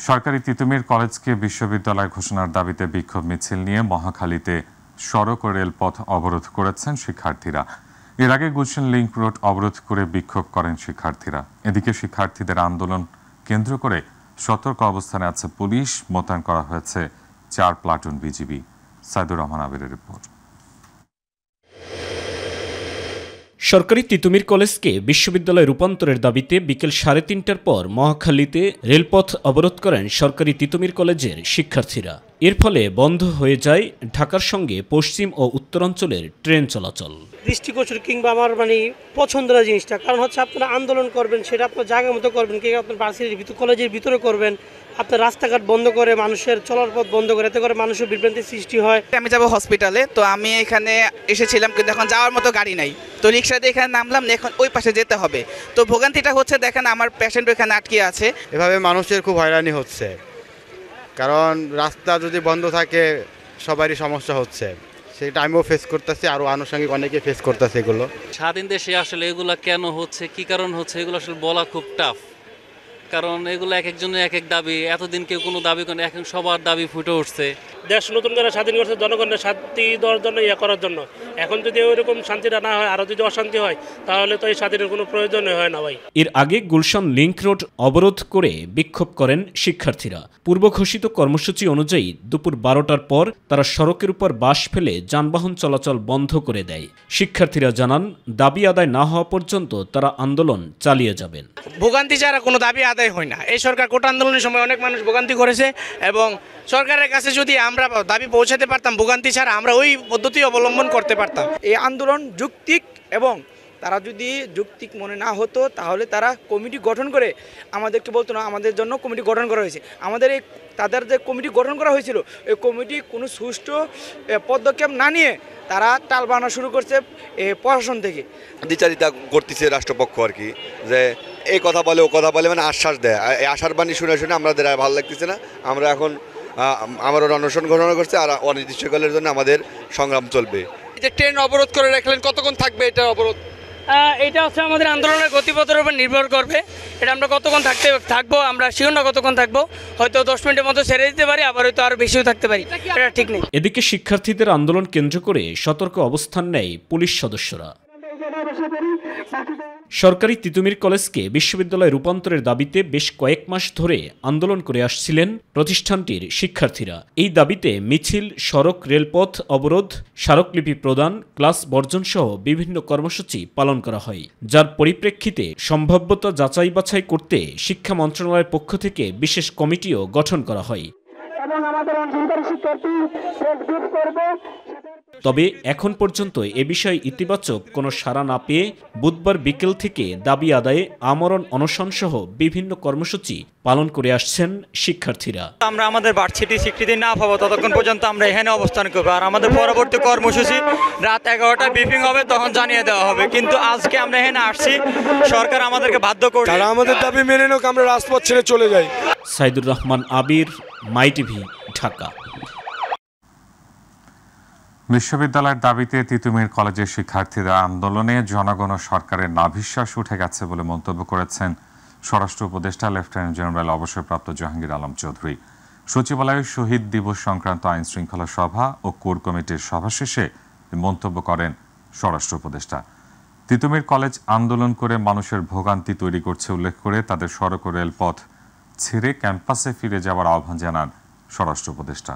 সরকারি তিতুমির কলেজকে বিশ্ববিদ্যালয় ঘোষণার দাবিতে বিক্ষোভ মিছিল নিয়ে মহাখালীতে সড়ক ও রেলপথ অবরোধ করেছেন শিক্ষার্থীরা। এর আগে গুলশান লিংক রোড অবরোধ করে বিক্ষোভ করেন শিক্ষার্থীরা। এদিকে শিক্ষার্থীদের আন্দোলন কেন্দ্র করে সতর্ক অবস্থানে আছে পুলিশ, মোতায়েন করা হয়েছে 4 প্লাটুন বিজিবি। সাইদুর রহমান আবিরের রিপোর্ট। সরকারি তিতুমির কলেজকে বিশ্ববিদ্যালয়ে রূপান্তরের দাবিতে বিকেল 3:30টার পর মহাখালীতে রেলপথ অবরোধ করেন সরকারি তিতুমির কলেজের শিক্ষার্থীরা। এর ফলে বন্ধ হয়ে যায় ঢাকার সঙ্গে পশ্চিম ও উত্তরাঞ্চলের ট্রেন চলাচল। দৃষ্টিগোচর কিংবা আমার পছন্দের জিনিসটা, কারণ হচ্ছে আপনারা আন্দোলন করবেন, সেটা আপনার জায়গা মতো করবেন, কিংবা আপনার ভার্সিটির ভিতর কলেজের ভিতরে করবেন, আপনার রাস্তাঘাট বন্ধ করে মানুষের চলার পথ বন্ধ করে, এতে করে মানুষের বিভ্রান্তির সৃষ্টি হয়। আমি যাব হসপিটালে, তো আমি এখানে এসেছিলাম কিন্তু এখন যাওয়ার মতো গাড়ি নাই, তো রিক্সা দিয়ে এখানে নামলাম, এখন ওই পাশে যেতে হবে। তো ভোগান্তিটা হচ্ছে, দেখেন আমার পেশেন্ট এখানে আটকে আছে। এভাবে মানুষের খুব হয়রানি হচ্ছে, কারণ রাস্তা যদি বন্ধ থাকে সবারই সমস্যা হচ্ছে। সেটা আমিও ফেস করতেছি, আরও আনুষঙ্গিক অনেকে ফেস করতেছে এগুলো। স্বাধীন দেশে আসলে এগুলো কেন হচ্ছে, কি কারণ হচ্ছে, এগুলো আসলে বলা খুব টাফ, কারণ এগুলো এক একজনের এক এক দাবি। এতদিন কেউ কোনো দাবি করে, এখন সবার দাবি ফুটে উঠছে। দেশ নতুন করে স্বাধীন করছে জনগণের শান্তি দেওয়ার জন্য, করার জন্য। এখন যদি ওইরকম শান্তিটা না হয়, আরও যদি অশান্তি হয়, তাহলে তো এই স্বাধীনের কোনো প্রয়োজনই হয় না ভাই। এর আগে গুলশান লিংক রোড অবরোধ করে বিক্ষোভ করেন শিক্ষার্থীরা। পূর্ব ঘোষিত কর্মসূচি অনুযায়ী দুপুর 12টার পর তারা সড়কের উপর বাস ফেলে যানবাহন চলাচল বন্ধ করে দেয়। শিক্ষার্থীরা জানান, দাবি আদায় না হওয়া পর্যন্ত তারা আন্দোলন চালিয়ে যাবেন। ভোগান্তি ছাড়া কোনো দাবি আদায় হয় না। এই সরকার কোটা আন্দোলনের সময় অনেক মানুষ ভোগান্তি করেছে, এবং সরকারের কাছে যদি আমরা দাবি পৌঁছাতে পারতাম, ভোগান্তি ছাড়া আমরা ওই পদ্ধতি অবলম্বন করতে পারতাম। এই আন্দোলন যৌক্তিক, এবং তারা যদি যৌক্তিক মনে না হতো তাহলে তারা কমিটি গঠন করে আমাদেরকে বলতো না, আমাদের জন্য কমিটি গঠন করা হয়েছে। আমাদের তাদের যে কমিটি গঠন করা হয়েছিল, এই কমিটি কোনো সুষ্ঠু পদক্ষেপ না নিয়ে তারা টাল বানানো শুরু করছে প্রশাসন থেকে। দ্বিচারিতা করতেছে রাষ্ট্রপক্ষ আর কি, যে এই কথা বলে ও কথা বলে, আশ্বাস দেয়। এই আশার বাণী শুনে আমাদের আর ভালো লাগতেছে না। আমরা এখন আমারও অনশন ঘোষণা করছে, আর অনির্দিষ্টকালের জন্য আমাদের সংগ্রাম চলবে। এই যে ট্রেন অবরোধ করে রাখলেন, কতক্ষণ থাকবে এটা অবরোধ? এটা হচ্ছে আমাদের আন্দোলনের গতিপথের উপর নির্ভর করবে। এটা আমরা কতক্ষণ থাকবো আমরা শিওর না কতক্ষণ থাকবো। হয়তো 10 মিনিটের মতো ছেড়ে দিতে পারি, আবার হয়তো আরও বেশিও থাকতে পারি, এটা ঠিক নেই। এদিকে শিক্ষার্থীদের আন্দোলন কেন্দ্র করে সতর্ক অবস্থান নেয় পুলিশ সদস্যরা। সরকারি তিতুমির কলেজকে বিশ্ববিদ্যালয়ে রূপান্তরের দাবিতে বেশ কয়েক মাস ধরে আন্দোলন করে আসছিলেন প্রতিষ্ঠানটির শিক্ষার্থীরা। এই দাবিতে মিছিল, সড়ক রেলপথ অবরোধ, স্মারকলিপি প্রদান, ক্লাস বর্জন সহ বিভিন্ন কর্মসূচি পালন করা হয়, যার পরিপ্রেক্ষিতে সম্ভাব্যতা যাচাই বাছাই করতে শিক্ষা মন্ত্রণালয়ের পক্ষ থেকে বিশেষ কমিটিও গঠন করা হয়। তবে এখন পর্যন্ত এ বিষয়ে ইতিবাচক কোনো সাড়া না পেয়ে বুধবার বিকেল থেকে দাবি আদায়ে আমরণ অনশন সহ বিভিন্ন কর্মসূচি পালন করে আসছেন শিক্ষার্থীরা। আমরা আমাদের ভার্সিটি স্বীকৃতি না পাবো ততক্ষণ পর্যন্ত আমরা এখানে অবস্থান করবো, আর আমাদের পরবর্তী কর্মসূচি রাত 11টায় ব্রিফিং হবে, তখন জানিয়ে দেওয়া হবে। কিন্তু আজকে আমরা এখানে আসছি, সরকার আমাদেরকে বাধ্য করে, তারা আমাদের দাবি মেনে নোক, আমরা রাজপথ ছেড়ে চলে যাই। সাইদুর রহমান আবির, মাই টিভি, ঢাকা। বিশ্ববিদ্যালয়ের দাবিতে তিতুমির কলেজের শিক্ষার্থীরা আন্দোলনে জনগণ ও সরকারের নাভিশ্বাস উঠে গেছে বলে মন্তব্য করেছেন স্বরাষ্ট্র উপদেষ্টা লেফটেন্যান্ট জেনারেল অবসরপ্রাপ্ত জাহাঙ্গীর আলম চৌধুরী। সচিবালয়ে শহীদ দিবস সংক্রান্ত আইন শৃঙ্খলা সভা ও কোর কমিটির সভা শেষে মন্তব্য করেন স্বরাষ্ট্র উপদেষ্টা। তিতুমির কলেজ আন্দোলন করে মানুষের ভোগান্তি তৈরি করছে উল্লেখ করে তাদের সড়ক ও রেলপথ ছেড়ে ক্যাম্পাসে ফিরে যাওয়ার আহ্বান জানান স্বরাষ্ট্র উপদেষ্টা।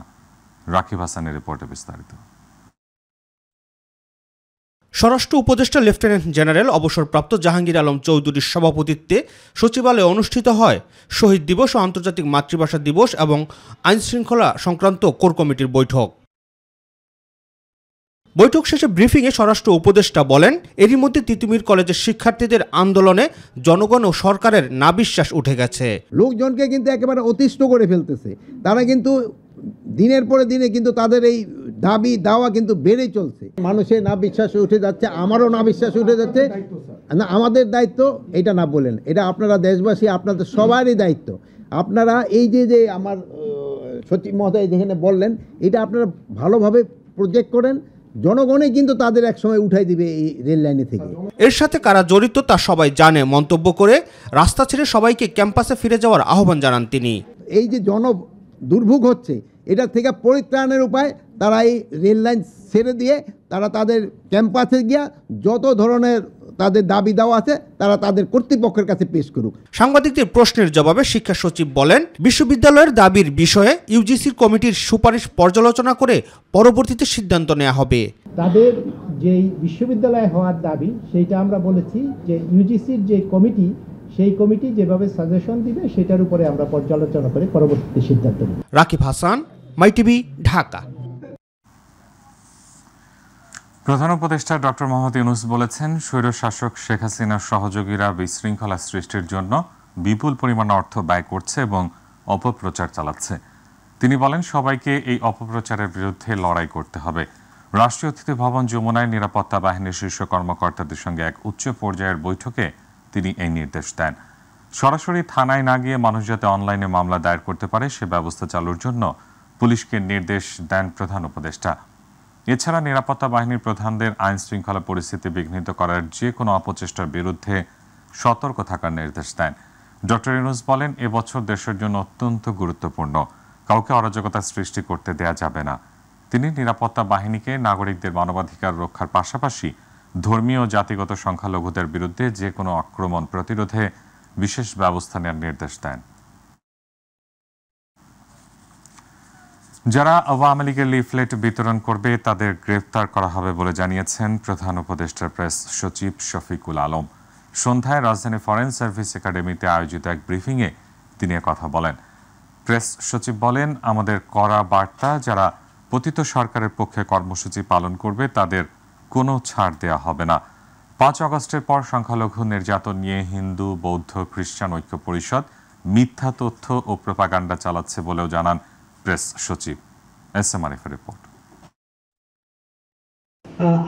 রাকিব হাসানের রিপোর্টে বিস্তারিত। স্বরাষ্ট্র উপদেষ্টা লেফটেন্যান্ট জেনারেল অবসরপ্রাপ্ত জাহাঙ্গীর আলম চৌধুরীর সভাপতিত্বে সচিবালয়ে অনুষ্ঠিত হয় শহীদ দিবস ও আন্তর্জাতিক মাতৃভাষা দিবস এবং আইনশৃঙ্খলা সংক্রান্ত কোর কমিটির বৈঠক শেষে ব্রিফিংয়ে স্বরাষ্ট্র উপদেষ্টা বলেন, এরই মধ্যে তিতুমির কলেজের শিক্ষার্থীদের আন্দোলনে জনগণ ও সরকারের নাভিশ্বাস উঠে গেছে। লোকজনকে কিন্তু একেবারে অতিষ্ঠ করে ফেলতেছে। তারা কিন্তু দিনের পরে দিনে কিন্তু তাদের এই দাবি দাওয়া কিন্তু বেড়েই চলছে। মানুষের নাভিশ্বাস উঠে যাচ্ছে, আমারও নাভিশ্বাস উঠে যাচ্ছে। না, আমাদের দায়িত্ব এটা না বলেন, এটা আপনারা দেশবাসী, আপনাদের সবারই দায়িত্ব। আপনারা এই যে আমার সচিব মহোদয় যেখানে বললেন, এটা আপনারা ভালোভাবে প্রজেক্ট করেন। জনগণে কিন্তু তাদের একসময় উঠাই দিবে এই রেল লাইনে থেকে। এর সাথে কারা জড়িত তা সবাই জানে মন্তব্য করে রাস্তা ছেড়ে সবাইকে ক্যাম্পাসে ফিরে যাওয়ার আহ্বান জানান তিনি। এই যে দুর্ভোগ হচ্ছে এটা থেকে পরিত্রাণের উপায় তারা এই রেল লাইন ছেড়ে দিয়ে তারা তাদের ক্যাম্পাসে গিয়া যত ধরনের তাদের দাবি দেওয়া আছে তারা তাদের কর্তৃপক্ষের কাছে পেশ করুক। সাংবাদিকদের প্রশ্নের জবাবে শিক্ষা সচিব বলেন, বিশ্ববিদ্যালয়ের দাবির বিষয়ে ইউজিসির কমিটির সুপারিশ পর্যালোচনা করে পরবর্তীতে সিদ্ধান্ত নেওয়া হবে। তাদের যে বিশ্ববিদ্যালয় হওয়ার দাবি সেইটা আমরা বলেছি যে ইউজিসির যে কমিটি সেই কমিটি যেভাবে সাজেশন দিবে সেটার উপরে আমরা পর্যালোচনা করে পরবর্তীতে সিদ্ধান্ত নেব। রাকিব হাসান, মাই টিভি, ঢাকা। প্রধান উপদেষ্টা ডক্টর মোহাম্মদ ইউনূস বলেছেন, স্বৈরশাসক শেখ হাসিনার সহযোগীরা বিশৃঙ্খলা সৃষ্টির জন্য বিপুল পরিমাণ অর্থ ব্যয় করছে এবং অপপ্রচার চালাচ্ছে। তিনি বলেন, সবাইকে এই অপপ্রচারের বিরুদ্ধে লড়াই করতে হবে। রাষ্ট্রীয় অতিথি ভবন যমুনায় নিরাপত্তা বাহিনীর শীর্ষ কর্মকর্তাদের সঙ্গে এক উচ্চ পর্যায়ের বৈঠকে তিনি এই নির্দেশ দেন। সরাসরি থানায় না গিয়ে মানুষ যাতে অনলাইনে মামলা দায়ের করতে পারে সে ব্যবস্থা চালুর জন্য পুলিশকে নির্দেশ দেন প্রধান উপদেষ্টা। এছাড়া নিরাপত্তা বাহিনীর প্রধানদের আইন শৃঙ্খলা পরিস্থিতি বিঘ্নিত করার যে কোনো অপচেষ্টার বিরুদ্ধে সতর্ক থাকার নির্দেশ দেন। ডক্টর ইউনূস বলেন, এবছর দেশের জন্য অত্যন্ত গুরুত্বপূর্ণ, কাউকে অরাজকতা সৃষ্টি করতে দেয়া যাবে না। তিনি নিরাপত্তা বাহিনীকে নাগরিকদের মানবাধিকার রক্ষার পাশাপাশি ধর্মীয় ও জাতিগত সংখ্যালঘুদের বিরুদ্ধে যে কোনো আক্রমণ প্রতিরোধে বিশেষ ব্যবস্থা নেওয়ার নির্দেশ দেন। যারা আওয়ামী লীগের লিফলেট বিতরণ করবে তাদের গ্রেফতার করা হবে বলে জানিয়েছেন প্রধান উপদেষ্টার প্রেস সচিব শফিকুল আলম। সন্ধ্যায় রাজধানী ফরেন সার্ভিস একাডেমিতে আয়োজিত এক ব্রিফিংয়ে তিনি কথা বলেন। প্রেস সচিব বলেন, আমাদের কড়া বার্তা, যারা পতিত সরকারের পক্ষে কর্মসূচি পালন করবে তাদের কোনো ছাড় দেওয়া হবে না। 5 আগস্টের পর সংখ্যালঘু নির্যাতন নিয়ে হিন্দু, বৌদ্ধ, খ্রিস্টান ঐক্য পরিষদ মিথ্যা তথ্য ও প্রোপাগান্ডা চালাচ্ছে বলেও জানান প্রেস সচিব। এসএম আরিফের রিপোর্ট।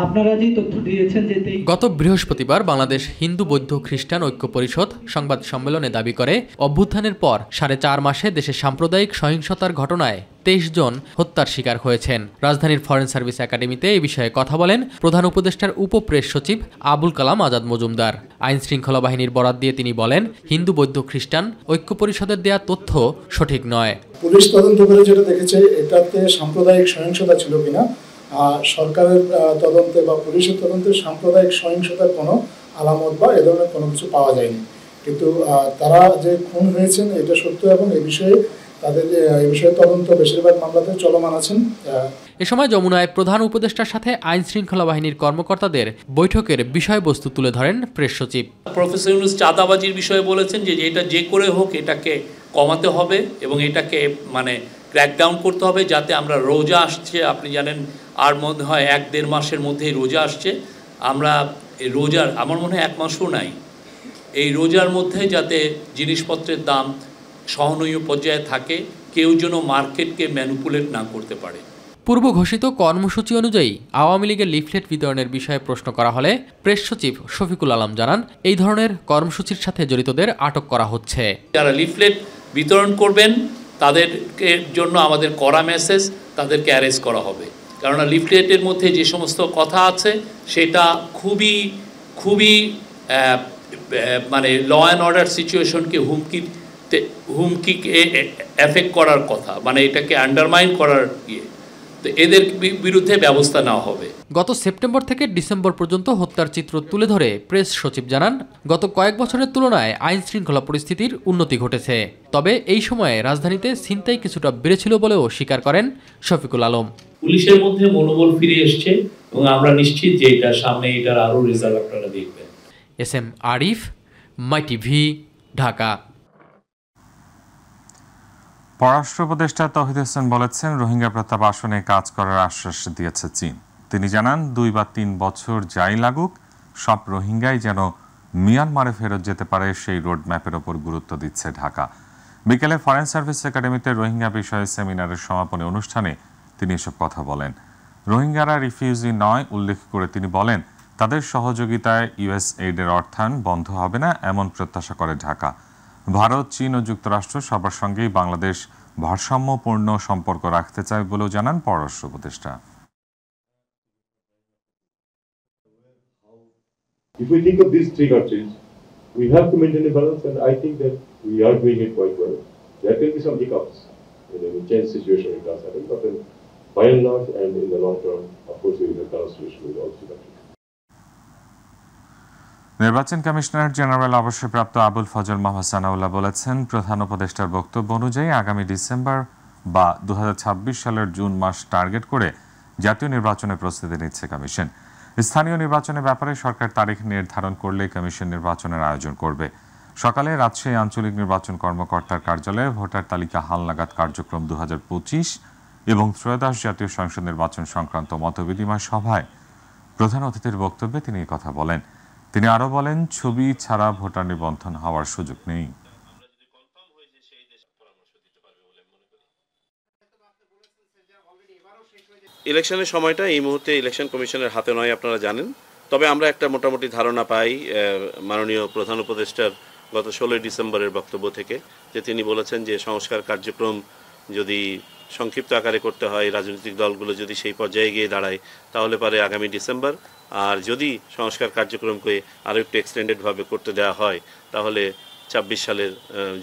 আপনারা যে তথ্য দিয়েছেন যে গত বৃহস্পতিবার বাংলাদেশ হিন্দু, বৌদ্ধ, খ্রিস্টান ঐক্য পরিষদ সংবাদ সম্মেলনে দাবি করে, অভ্যুত্থানের পর 4.5 মাসে দেশে সাম্প্রদায়িক সহিংসতার ঘটনায় 23 জন হত্যার শিকার হয়েছেন। রাজধানীর ফরেন সার্ভিস একাডেমিতে এই বিষয়ে কথা বলেন প্রধান উপদেষ্টার উপপ্রেস সচিব আবুল কালাম আজাদ মজুমদার। আইন শৃঙ্খলা বাহিনীর বরাত দিয়ে তিনি বলেন, হিন্দু, বৌদ্ধ, খ্রিস্টান ঐক্য পরিষদের দেয়া তথ্য সঠিক নয়। পুলিশ তদন্ত করে যেটা দেখেছে, এটাতে সাম্প্রদায়িক সহিংসতা ছিল কিনা, সরকারের তদন্তে বা পুলিশের তদন্তে সাম্প্রদায়িক সহিংসতার কোনো আলামত বা এ ধরনের কোনো কিছু পাওয়া যায়নি। কিন্তু তারা যে খুন হয়েছেন এটা সত্য এবং এই বিষয়ে তাদের এই বিষয়ে তদন্ত বেশিরভাগ মামলাতে চলমান আছেন। এ সময় যমুনায় প্রধান উপদেষ্টার সাথে আইন শৃঙ্খলা বাহিনীর কর্মকর্তাদের বৈঠকের বিষয়বস্তু তুলে ধরেন প্রেস সচিব। প্রফেসর ইউনূস চাঁদাবাজির বিষয়ে বলেছেন যে এটা যে করে হোক এটাকে কমাতে হবে এবং এটাকে ক্র্যাকডাউন করতে হবে, যাতে আমরা রোজা আসছে, আপনি জানেন আর মনে হয় 1-1.5 মাসের মধ্যেই রোজা আসছে, আমরা রোজার আমার মনে হয় 1 মাসও নাই, এই রোজার মধ্যে যাতে জিনিসপত্রের দাম সহনীয় পর্যায়ে থাকে, কেউ যেন মার্কেটকে ম্যানিপুলেট না করতে পারে। পূর্ব ঘোষিত কর্মসূচি অনুযায়ী আওয়ামী লীগের লিফলেট বিতরণের বিষয়ে প্রশ্ন করা হলে প্রেস সচিব শফিকুল আলম জানান, এই ধরনের কর্মসূচির সাথে জড়িতদের আটক করা হচ্ছে। যারা লিফলেট বিতরণ করবেন তাদেরকে জন্য আমাদের কড়া মেসেজ, তাদেরকে অ্যারেস্ট করা হবে। কেননা লিফলেটের মধ্যে যে সমস্ত কথা আছে সেটা খুবই খুবই ল অ্যান্ড অর্ডার সিচুয়েশনকে হুমকি এফেক্ট করার কথা, এটাকে আন্ডারমাইন করার তো এদের বিরুদ্ধে ব্যবস্থা নেওয়া হবে। গত সেপ্টেম্বর থেকে ডিসেম্বর পর্যন্ত হত্যার চিত্র তুলে ধরে প্রেস সচিব জানান, গত কয়েক বছরের তুলনায় আইন শৃঙ্খলা পরিস্থিতির উন্নতি ঘটেছে। তবে এই সময়ে রাজধানীতে ছিনতাই কিছুটা বেড়েছিল বলেও স্বীকার করেন শফিকুল আলম। পুলিশের মধ্যে মনোবল ফিরে এসছে এবং আমরা নিশ্চিত যে এটা সামনে এটার আরো রেজাল্ট আপনারা দেখবেন। এসএম আরিফ, মাই টিভি, ঢাকা। পররাষ্ট্র উপদেষ্টা তৌহিদ হোসেন বলেছেন, রোহিঙ্গা প্রত্যাবাসনে কাজ করার আশ্বাস দিয়েছে চীন। তিনি জানান, 2 বা 3 বছর যাই লাগুক, সব রোহিঙ্গাই যেন মিয়ানমারে ফেরত যেতে পারে সেই রোডম্যাপের ওপর গুরুত্ব দিচ্ছে ঢাকা। বিকেলে ফরেন সার্ভিস একাডেমিতে রোহিঙ্গা বিষয়ে সেমিনারের সমাপনী অনুষ্ঠানে তিনি এসব কথা বলেন। রোহিঙ্গারা রিফিউজি নয় উল্লেখ করে তিনি বলেন, তাদের সহযোগিতায় ইউএসএইডের অর্থায়ন বন্ধ হবে না এমন প্রত্যাশা করে ঢাকা। ভারত, চীন ও যুক্তরাষ্ট্র সবার সঙ্গেই বাংলাদেশ ভারসাম্যপূর্ণ সম্পর্ক রাখতে চায় বলেও জানান পররাষ্ট্র উপদেষ্টা। If we think of these 3 countries, we have to maintain a balance, and I think that we are doing it quite well. There will be some hiccups in a change situation it does happen, but then by and large and in the long term, of course, we will have a solution with all three countries. নির্বাচন commissioner general অবসরপ্রাপ্ত আবুল ফজল মোহাম্মদ সানাউল্লাহ বলেছেন, প্রধান উপদেষ্টার বক্তব্য অনুযায়ী আগামী December বা 2026 সালের জুন মাস টার্গেট করে জাতীয় নির্বাচনের প্রস্তুতি নিচ্ছে কমিশন। স্থানীয় নির্বাচনের ব্যাপারে সরকার তারিখ নির্ধারণ করলে কমিশন নির্বাচনের আয়োজন করবে। সকালে রাজশাহী আঞ্চলিক নির্বাচন কর্মকর্তার কার্যালয়ে ভোটার তালিকা হালনাগাদ কার্যক্রম 2025 এবং ত্রয়োদশ জাতীয় সংসদ নির্বাচন সংক্রান্ত মতবিনিময় সভায় প্রধান অতিথির বক্তব্যে তিনি এই কথা বলেন। তিনি আরও বলেন, ছবি ছাড়া ভোটার নিবন্ধন হওয়ার সুযোগ নেই। ইলেকশনের সময়টা এই মুহূর্তে ইলেকশন কমিশনের হাতে নয়, আপনারা জানেন। তবে আমরা একটা মোটামুটি ধারণা পাই মাননীয় প্রধান উপদেষ্টার গত 16 ডিসেম্বরের বক্তব্য থেকে, যে তিনি বলেছেন যে সংস্কার কার্যক্রম যদি সংক্ষিপ্ত আকারে করতে হয়, রাজনৈতিক দলগুলো যদি সেই পর্যায়ে গিয়ে দাঁড়ায়, তাহলে পারে আগামী ডিসেম্বর। আর যদি সংস্কার কার্যক্রমকে আরও একটু এক্সটেন্ডেডভাবে করতে দেওয়া হয়, তাহলে 26 সালের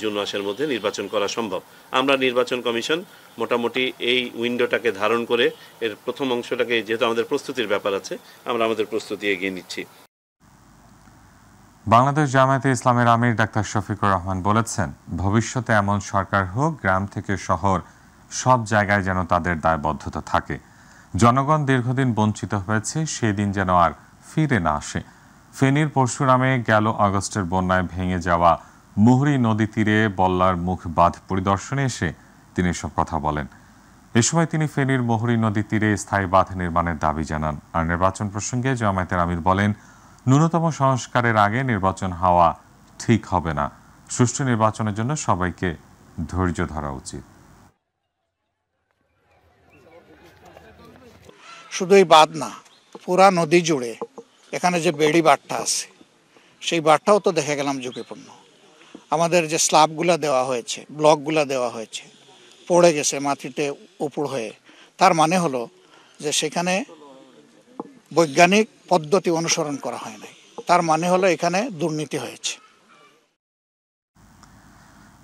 জুন মাসের মধ্যে নির্বাচন করা সম্ভব। আমরা নির্বাচন কমিশন মোটামুটি এই উইন্ডোটাকে ধারণ করে এর প্রথম অংশটাকে, যেহেতু আমাদের প্রস্তুতির ব্যাপার আছে, আমরা আমাদের প্রস্তুতি এগিয়ে নিচ্ছি। বাংলাদেশ জামায়াতে ইসলামের আমির ডাক্তার শফিকুর রহমান বলেছেন, ভবিষ্যতে এমন সরকার হোক, গ্রাম থেকে শহর সব জায়গায় যেন তাদের দায়বদ্ধতা থাকে। জনগণ দীর্ঘদিন বঞ্চিত হয়েছে, সেদিন যেন আর ফিরে না আসে। ফেনীর পরশুরামে গেল আগস্টের বন্যায় ভেঙে যাওয়া মুহুরী নদী তীরে বল্লার মুখ বাঁধ পরিদর্শনে এসে তিনি এসব কথা বলেন। এ সময় তিনি ফেনীর মুহুরী নদী তীরে স্থায়ী বাঁধ নির্মাণের দাবি জানান। আর নির্বাচন প্রসঙ্গে জামায়াতের আমির বলেন, ন্যূনতম সংস্কারের আগে নির্বাচন হওয়া ঠিক হবে না। সুষ্ঠু নির্বাচনের জন্য সবাইকে ধৈর্য ধরা উচিত। শুধু এই বাঁধ না, পুরা নদী জুড়ে এখানে যে বেড়ি বাঁধটা আছে, সেই বাঁধটাও তো দেখে গেলাম ঝুঁকিপূর্ণ। আমাদের যে স্ল্যাবগুলো দেওয়া হয়েছে, ব্লকগুলো দেওয়া হয়েছে, পড়ে গেছে মাটিতে উপর হয়ে। তার মানে হলো যে সেখানে বৈজ্ঞানিক পদ্ধতি অনুসরণ করা হয় নাই। তার মানে হলো এখানে দুর্নীতি হয়েছে।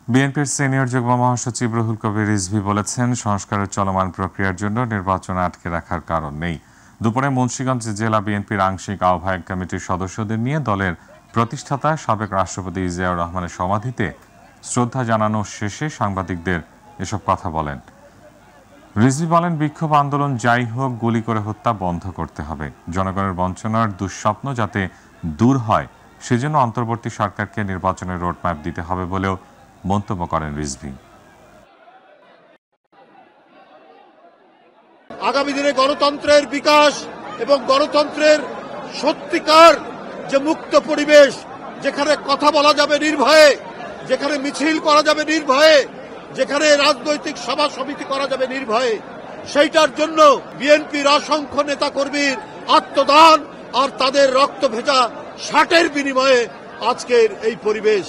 বিএনপির সিনিয়র যুগ্ম মহাসচিব রুহুল কবির রিজভী বলেছেন, সংস্কারের চলমান প্রক্রিয়ার জন্য নির্বাচন আটকে রাখার কারণ নেই। দুপুরে মুন্সিগঞ্জ জেলা বিএনপির আংশিক আহ্বায়ক কমিটির সদস্যদের নিয়ে দলের প্রতিষ্ঠাতা সাবেক রাষ্ট্রপতি জিয়াউর রহমানের সমাধিতে শ্রদ্ধা জানানো শেষে সাংবাদিকদের এসব কথা বলেন। রিজভী বলেন, বিক্ষোভ আন্দোলন যাই হোক, গুলি করে হত্যা বন্ধ করতে হবে। জনগণের বঞ্চনার দুঃস্বপ্ন যাতে দূর হয়, সেজন্য অন্তর্বর্তী সরকারকে নির্বাচনের রোডম্যাপ দিতে হবে বলেও মন্তব্য করেন রিজভী। আগামী দিনে গণতন্ত্রের বিকাশ এবং গণতন্ত্রের সত্যিকার যে মুক্ত পরিবেশ, যেখানে কথা বলা যাবে নির্ভয়ে, যেখানে মিছিল করা যাবে নির্ভয়ে, যেখানে রাজনৈতিক সভা সমিতি করা যাবে নির্ভয়ে, সেইটার জন্য বিএনপির অসংখ্য নেতাকর্মীর আত্মদান আর তাদের রক্ত ভেজা ষাটের বিনিময়ে আজকের এই পরিবেশ।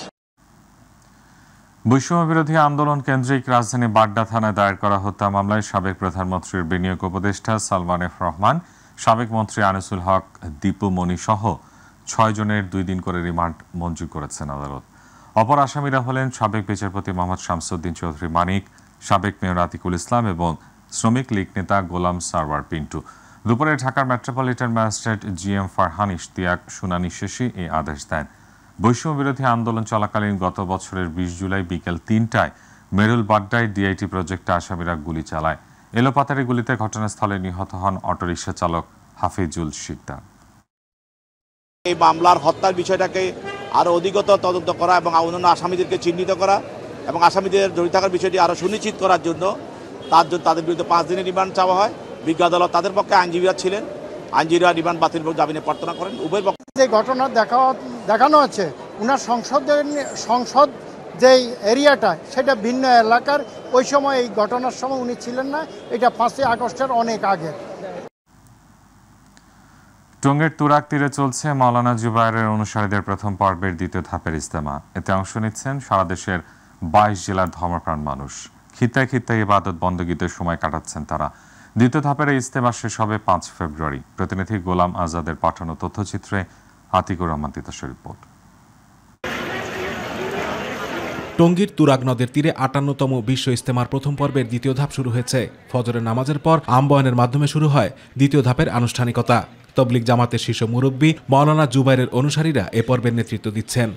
বৈষম্য বিরোধী আন্দোলন কেন্দ্রিক রাজধানী বাড্ডা থানায় দায়ের করা হত্যা মামলায় সাবেক প্রধানমন্ত্রীর বিনিয়োগ উপদেষ্টা সালমান এফ রহমান, সাবেক মন্ত্রী আনিসুল হক, দীপু মনি সহ 6 জনের 2 দিন করে রিমান্ড মঞ্জুর করেছেন আদালত। অপর আসামিরা হলেন সাবেক বিচারপতি মোহাম্মদ শামসুদ্দিন চৌধুরী মানিক, সাবেক মেয়র আতিকুল ইসলাম এবং শ্রমিক লীগ নেতা গোলাম সারওয়ার পিন্টু। দুপুরে ঢাকার metropolitan magistrate GM Farhan Ishtiaq শুনানি শেষে এই আদেশ দেন। বৈষম্য বিরোধী আন্দোলন চলাকালীন গত বছরের 20 জুলাই বিকেল 3টায় মেরুল বাড্ডায় ডিআইটি প্রজেক্টে আসামিরা গুলি চালায়। এলোপাতারি গুলিতে ঘটনাস্থলে নিহত হন অটোরিকশা চালক হাফিজুল শিকদার। এই মামলার হত্যার বিষয়টাকে আরও অধিকতর তদন্ত করা এবং অন্যান্য আসামিদেরকে চিহ্নিত করা এবং আসামিদের জড়িত থাকার বিষয়টি আরও সুনিশ্চিত করার জন্য তাদের বিরুদ্ধে 5 দিনের রিমান্ড চাওয়া হয়। বিজ্ঞ আদালত তাদের পক্ষে আইনজীবীরা ছিলেন, আইনজীবীরা রিমান্ড বাতিল জামিনে প্রার্থনা করেন। উভয়ের পক্ষে যে ঘটনা দেখানো হচ্ছে, উনার সংসদ যেই এরিয়াটা সেটা ভিন্ন এলাকার, ওই সময় এই ঘটনার সময় উনি ছিলেন না। এটা 5ই আগস্টের অনেক আগে। টঙ্গীর তুরাগ তীরে চলছে মাওলানা জুবায়েরের অনুসারীদের প্রথম পর্বের 2য় ধাপের ইজতেমা। এতে অংশ নিচ্ছেন সারা দেশের 22 জেলার ধর্মপ্রাণ মানুষ। খিত্তায় খিত্তায় ইবাদত বন্দগীতে সময় কাটাচ্ছেন তারা। 2য় ধাপের ইজতেমা শেষ হবে 5 ফেব্রুয়ারি। প্রতিনিধি গোলাম আজাদের পাঠানো তথ্যচিত্রে আতিকুর রহমান তিতাসের রিপোর্ট। টঙ্গীর তুরাগ নদের তীরে ৫৮তম বিশ্ব ইজতেমার প্রথম পর্বের দ্বিতীয় ধাপ শুরু হয়েছে। ফজরের নামাজের পর আমবয়ানের মাধ্যমে শুরু হয় দ্বিতীয় ধাপের আনুষ্ঠানিকতা। তবলিগ জামাতের শীর্ষ মুরব্বী মাওলানা জুবাইরের অনুসারীরা এ পর্বের নেতৃত্ব দিচ্ছেন।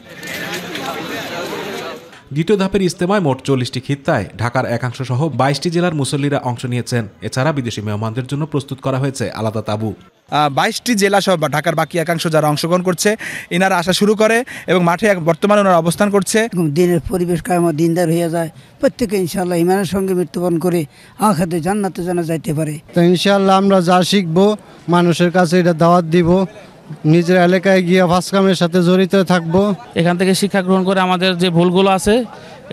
দ্বিতীয় ধাপের ইজতেমায় মোট ৪০টি খিত্তায় ঢাকার একাংশ সহ ২২টি জেলার মুসল্লিরা অংশ নিয়েছেন। এছাড়া বিদেশি মেহমানদের জন্য প্রস্তুত করা হয়েছে আলাদা তাঁবু। ২২টি জেলা সহ ঢাকার বাকি একাংশ যারা অংশগ্রহণ করছে এনারা আসা শুরু করে এবং মাঠে বর্তমানে ওনারা অবস্থান করছে। দিনের পরিবেশ কায়েমত দিনদার হয়ে যায়, প্রত্যেকে ইনশাআল্লাহ ইমানের সঙ্গে মৃত্যুবরণ করে আখিরাতে জান্নাতে যেন যাইতে পারে। তো ইনশাআল্লাহ আমরা যা শিখবো মানুষের কাছে এটা দাওয়াত দিব, নিজের এলাকায় গিয়ে ভাস কামের সাথে জড়িত থাকবো। এখান থেকে শিক্ষা গ্রহণ করে আমাদের যে ভুলগুলো আছে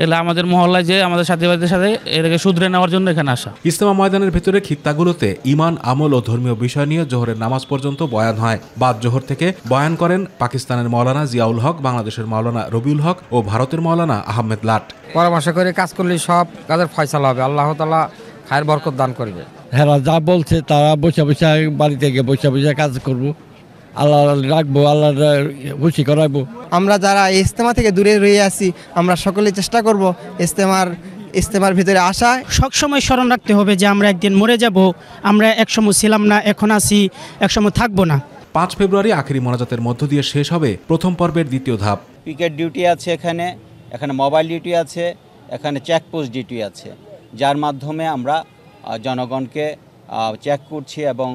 এগুলো আমাদের মহল্লায় যে আমাদের সাথীভাইদের সাথে এটাকে শুধরে নেওয়ার জন্য এখানে আসা। ইজতেমা ময়দানের ভেতরে খিত্তাগুলোতে ঈমান, আমল ও ধর্মীয় বিষয় নিয়ে জোহরের নামাজ পর্যন্ত বয়ান হয়। বাদ জোহর থেকে বয়ান করেন পাকিস্তানের মাওলানা জিয়াউল হক, বাংলাদেশের মাওলানা রবিউল হক ও ভারতের মাওলানা আহমেদ লাট। পরামর্শ করে কাজ করলে সব কাজের ফয়সালা হবে, আল্লাহ তাআলা খায়ের বরকত দান করবে। হ্যাঁ, যা বলছে তারা বসে বসে বাড়িতে গিয়ে বসে বসে কাজ করবো, আল্লাহ রাখবো, আল্লাহ খুশি করাবো। আমরা যারা ইজতেমা থেকে দূরে রয়ে আছি আমরা সকলে চেষ্টা করব ইজতেমার ভিতরে আসা। সবসময় স্মরণ রাখতে হবে যে আমরা একদিন মরে যাব, আমরা একসময় ছিলাম না, এখন আছি, একসময় থাকবো না। ৫ ফেব্রুয়ারি আখেরি মোনাজাতের মধ্য দিয়ে শেষ হবে প্রথম পর্বের দ্বিতীয় ধাপ। পিকেট ডিউটি আছে, এখানে মোবাইল ডিউটি আছে, এখানে চেকপোস্ট ডিউটি আছে, যার মাধ্যমে আমরা জনগণকে চেক করছি এবং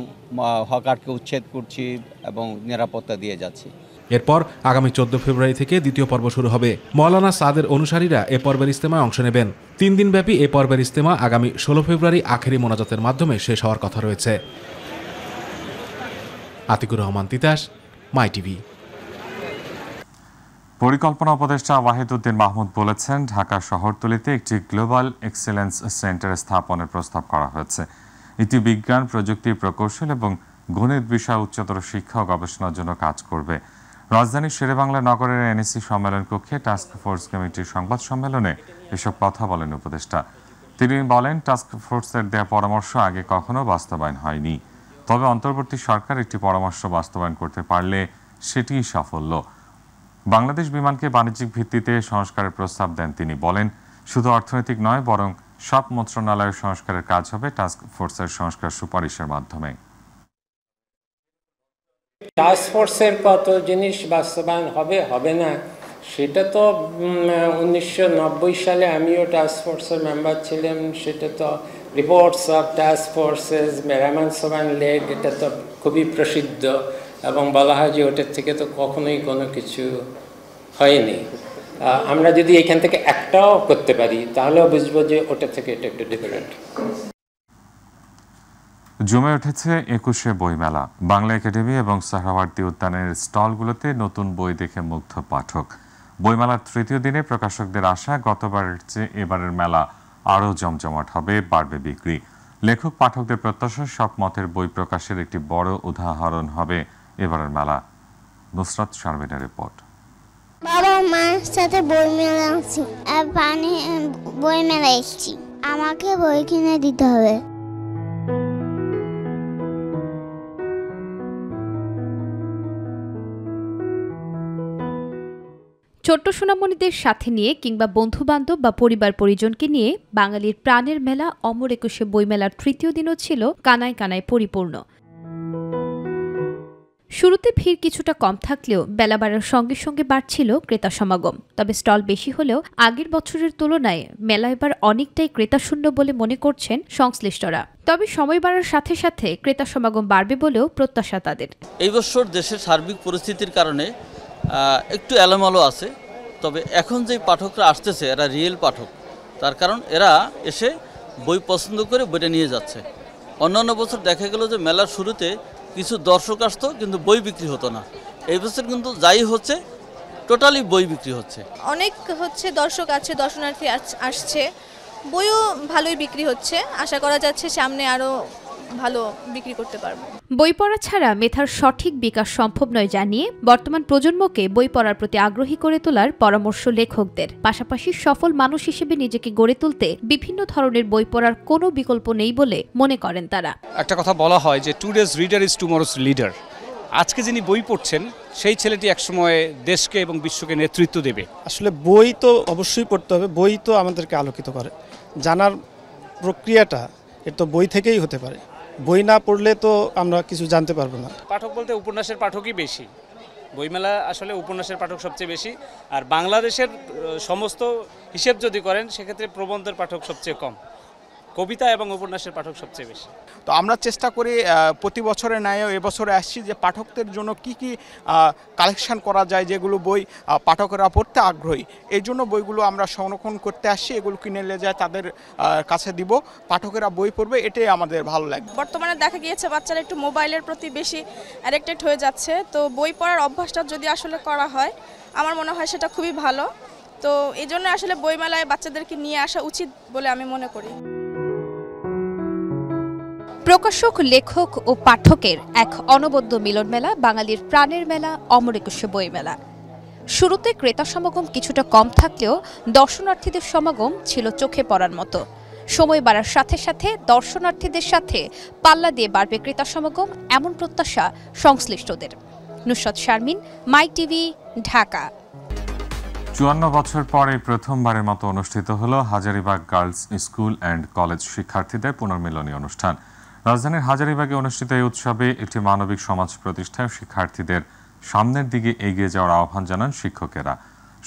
হকারকে উচ্ছেদ করছি এবং নিরাপত্তা দিয়ে যাচ্ছি। এরপর আগামী ১৪ ফেব্রুয়ারি থেকে দ্বিতীয় পর্ব শুরু হবে। মাওলানা সাদের অনুসারীরা এ পর্বের ইজতেমায় অংশ নেবেন। ৩ দিনব্যাপী এ পর্বের ইজতেমা আগামী ১৬ ফেব্রুয়ারি আখেরি মোনাজাতের মাধ্যমে শেষ হওয়ার কথা রয়েছে। আতিকুর রহমান তিতাস, মাই টিভি। পরিকল্পনা উপদেষ্টা ওয়াহিদ উদ্দিন মাহমুদ বলেছেন, ঢাকা শহরতলিতে একটি গ্লোবাল এক্সেলেন্স সেন্টার স্থাপনের প্রস্তাব করা হয়েছে। এটি বিজ্ঞান, প্রযুক্তি, প্রকৌশল এবং গণিত বিষয়ে উচ্চতর শিক্ষা ও গবেষণার জন্য কাজ করবে। রাজধানীর শেরেবাংলা নগরের এনএসসি সম্মেলন কক্ষে টাস্ক ফোর্স কমিটির সংবাদ সম্মেলনে এসব কথা বলেন উপদেষ্টা। তিনি বলেন, টাস্ক ফোর্সের দেওয়া পরামর্শ আগে কখনো বাস্তবায়ন হয়নি, তবে অন্তর্বর্তী সরকার একটি পরামর্শ বাস্তবায়ন করতে পারলে সেটিই সাফল্য। বাংলাদেশ বিমানকে বাণিজ্যিক ভিত্তিতে সংস্কারের প্রস্তাব দেন তিনি। বলেন, শুধু অর্থনৈতিক নয়, বরং সব মন্ত্রণালয়ের সংস্কারের কাজ হবে টাস্ক ফোর্সের সংস্কার সুপারিশের মাধ্যমে। টাস্ক ফোর্সের কত জিনিস বাস্তবায়ন হবে না সেটা তো 1990 সালে আমিও টাস্ক ফোর্সের মেম্বার ছিলাম। সেটা তো রিপোর্টস অফ টাস্ক ফোর্সেস মেহমান সোবান লেড, এটা তো খুবই প্রসিদ্ধ এবং বলা হয় যে ওটার থেকে তো কখনোই কোনো কিছু হয়নি। আমরা যদি এখান থেকে একটাও করতে পারি তাহলেও বুঝবো যে ওটা থেকে এটা একটু ডিফারেন্ট। জমে উঠেছে ২১শে বইমেলা। বাংলা একাডেমি এবং সোহরাওয়ার্দী উদ্যানের স্টলগুলোতে নতুন বই দেখে মুগ্ধ পাঠক। বইমেলার তৃতীয় দিনে প্রকাশকদের আশা, গতবারের চেয়ে এবারের মেলা আরও জমজমাট হবে, বাড়বে বিক্রি। লেখক পাঠকদের প্রত্যাশা, সব মতের বই প্রকাশের একটি বড় উদাহরণ হবে এবারের মেলা। নুসরাত শারমিনের রিপোর্ট। বাবা মায়ের সাথে বই মেলা আসছি, বই মেলা এসছি, আমাকে বই কিনে দিতে হবে। ছোট্ট সোনামণিদের সাথে নিয়ে কিংবা বন্ধু-বান্ধব বা পরিবার পরিজনকে নিয়ে বাঙালির প্রাণের মেলা অমর একুশে বইমেলার তৃতীয় দিনও ছিল কানায় কানায় পরিপূর্ণ। শুরুতে ভিড় কিছুটা কম থাকলেও বেলা বাড়ার সঙ্গে সঙ্গে বাড়ছিল ক্রেতা সমাগম। তবে স্টল বেশি হলেও আগের বছরের তুলনায় মেলা এবার অনেকটাই ক্রেতাশূন্য বলে মনে করছেন সংশ্লিষ্টরা। তবে সময় বাড়ার সাথে সাথে ক্রেতা সমাগম বাড়বে বলেও প্রত্যাশা তাদের। এই বছর দেশের সার্বিক পরিস্থিতির কারণে একটু এলোমেলো আছে, তবে এখন যে পাঠকরা আসতেছে এরা রিয়েল পাঠক, তার কারণ এরা এসে বই পছন্দ করে বইটা নিয়ে যাচ্ছে। অন্যান্য বছর দেখা গেল যে মেলার শুরুতে কিছু দর্শক আসতো কিন্তু বই বিক্রি হতো না। এই বছর কিন্তু যাই হচ্ছে টোটালি বই বিক্রি হচ্ছে। অনেক দর্শক আছে, দর্শনার্থী আসছে, বইও ভালোই বিক্রি হচ্ছে। আশা করা যাচ্ছে সামনে আরও ভালো বিক্রি করতে পারবো। বই পড়া ছাড়া মেধার সঠিক বিকাশ সম্ভব নয় জানিয়ে বর্তমান প্রজন্মকে বই পড়ার প্রতি আগ্রহী করে তোলার পরামর্শ লেখকদের। পাশাপাশি সফল মানুষ হিসেবে নিজেকে গড়ে তুলতে বিভিন্ন ধরনের বই পড়ার কোনো বিকল্প নেই বলে মনে করেন তারা। একটা কথা বলা হয় যে today's reader is tomorrow's leader. আজকে যিনি বই পড়ছেন সেই ছেলেটি একসময় দেশকে এবং বিশ্বকে নেতৃত্ব দেবে। আসলে বই তো অবশ্যই পড়তে হবে, বই তো আমাদেরকে আলোকিত করে। জানার প্রক্রিয়াটা এটা তো বই থেকেই হতে পারে, বই না পড়লে তো আমরা কিছু জানতে পারবো না। পাঠক বলতে উপন্যাসের পাঠকই বেশি, বইমেলা আসলে উপন্যাসের পাঠক সবচেয়ে বেশি, আর বাংলাদেশের সমস্ত হিসেব যদি করেন সেক্ষেত্রে প্রবন্ধের পাঠক সবচেয়ে কম, কবিতা এবং উপন্যাসের পাঠক সবচেয়ে বেশি। তো আমরা চেষ্টা করি প্রতি বছরের ন্যায় এবছরে আসছি যে পাঠকদের জন্য কি কি কালেকশন করা যায়, যেগুলো বই পাঠকেরা পড়তে আগ্রহী, এই জন্য বইগুলো আমরা সংরক্ষণ করতে আসছি। এগুলো কিনে নিয়ে যায় তাদের কাছে দিব, পাঠকেরা বই পড়বে, এটাই আমাদের ভালো লাগে। বর্তমানে দেখা গিয়েছে বাচ্চারা একটু মোবাইলের প্রতি বেশি অ্যাডিক্টেড হয়ে যাচ্ছে, তো বই পড়ার অভ্যাসটা যদি আসলে করা হয় আমার মনে হয় সেটা খুবই ভালো। তো এই জন্য আসলে বইমেলায় বাচ্চাদেরকে নিয়ে আসা উচিত বলে আমি মনে করি। প্রকাশক, লেখক ও পাঠকের এক অনবদ্য মিলন মেলা, বাঙালির প্রাণের মেলা অমর একুশে বইমেলা। শুরুতে ক্রেতা সমাগম কিছুটা কম থাকলেও দর্শনার্থীদের সমাগম ছিল চোখে পড়ার মতো। সময় বাড়ার সাথে সাথে দর্শনার্থীদের সাথে পাল্লা দিয়ে বাড়বে ক্রেতা সমাগম, এমন প্রত্যাশা সংশ্লিষ্টদের। নুসরাত শারমিন, মাই টিভি, ঢাকা। ৫৪ বছর পরে প্রথমবারের মতো অনুষ্ঠিত হলো Hazaribagh girls school and college শিক্ষার্থীদের পুনর্মিলনী অনুষ্ঠান। রাজধানীর হাজারীবাগে অনুষ্ঠিত এই উৎসবে একটি মানবিক সমাজ প্রতিষ্ঠায় শিক্ষার্থীদের সামনের দিকে এগিয়ে যাওয়ার আহ্বান জানান শিক্ষকেরা।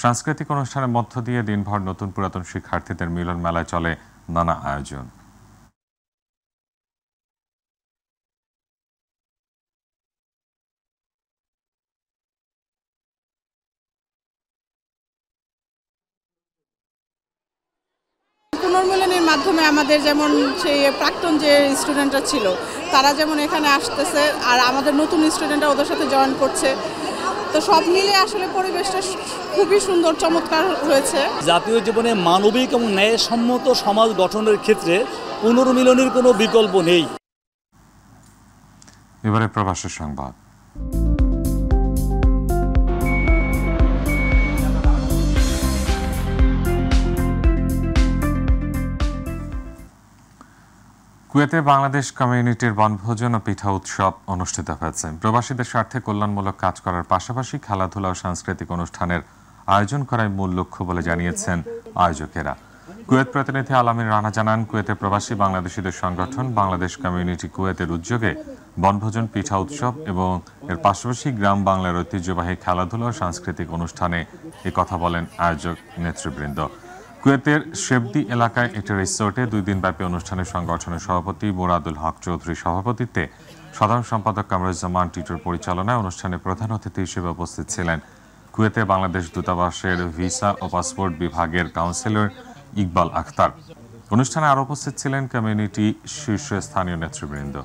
সাংস্কৃতিক অনুষ্ঠানের মধ্য দিয়ে দিনভর নতুন পুরাতন শিক্ষার্থীদের মিলন মেলায় চলে নানা আয়োজন। পুনর্মিলনের মাধ্যমে আমাদের যেমন সেই প্রাক্তন যে স্টুডেন্টরা ছিল তারা যেমন এখানে আসতেছে, আর আমাদের নতুন স্টুডেন্টরা ওদের সাথে জয়েন করছে, তো সব মিলে আসলে পরিবেশটা খুবই সুন্দর, চমৎকার হয়েছে। জাতীয় জীবনে মানবিক এবং ন্যায়সম্মত সমাজ গঠনের ক্ষেত্রে পুনর্মিলনের কোনো বিকল্প নেই। এবারে প্রবাসের সংবাদ। কুয়েতে বাংলাদেশ কমিউনিটির বনভোজন ও পিঠা উৎসব অনুষ্ঠিত হয়েছে। প্রবাসীদের স্বার্থে কল্যাণমূলক কাজ করার পাশাপাশি খেলাধুলা ও সাংস্কৃতিক অনুষ্ঠানের আয়োজন করাই মূল লক্ষ্য বলে জানিয়েছেন আয়োজকেরা। কুয়েত প্রতিনিধি আলামিন রানা জানান, কুয়েতে প্রবাসী বাংলাদেশিদের সংগঠন বাংলাদেশ কমিউনিটি কুয়েতের উদ্যোগে বনভোজন, পিঠা উৎসব এবং এর পাশাপাশি গ্রাম বাংলার ঐতিহ্যবাহী খেলাধুলা ও সাংস্কৃতিক অনুষ্ঠানে কথা বলেন আয়োজক নেতৃবৃন্দ। কুয়েতের শেবদি এলাকায় একটি রিসোর্টে 2 দিনব্যাপী অনুষ্ঠানের সংগঠনের সভাপতি মুরাদুল হক চৌধুরী সভাপতিত্বে, সাধারণ সম্পাদক কামরুজ্জামান টিটুর পরিচালনায় অনুষ্ঠানে প্রধান অতিথি হিসেবে উপস্থিত ছিলেন কুয়েতে বাংলাদেশ দূতাবাসের ভিসা ও পাসপোর্ট বিভাগের কাউন্সিলর ইকবাল আখতার। অনুষ্ঠানে আরও উপস্থিত ছিলেন কমিউনিটি শীর্ষস্থানীয় নেতৃবৃন্দ।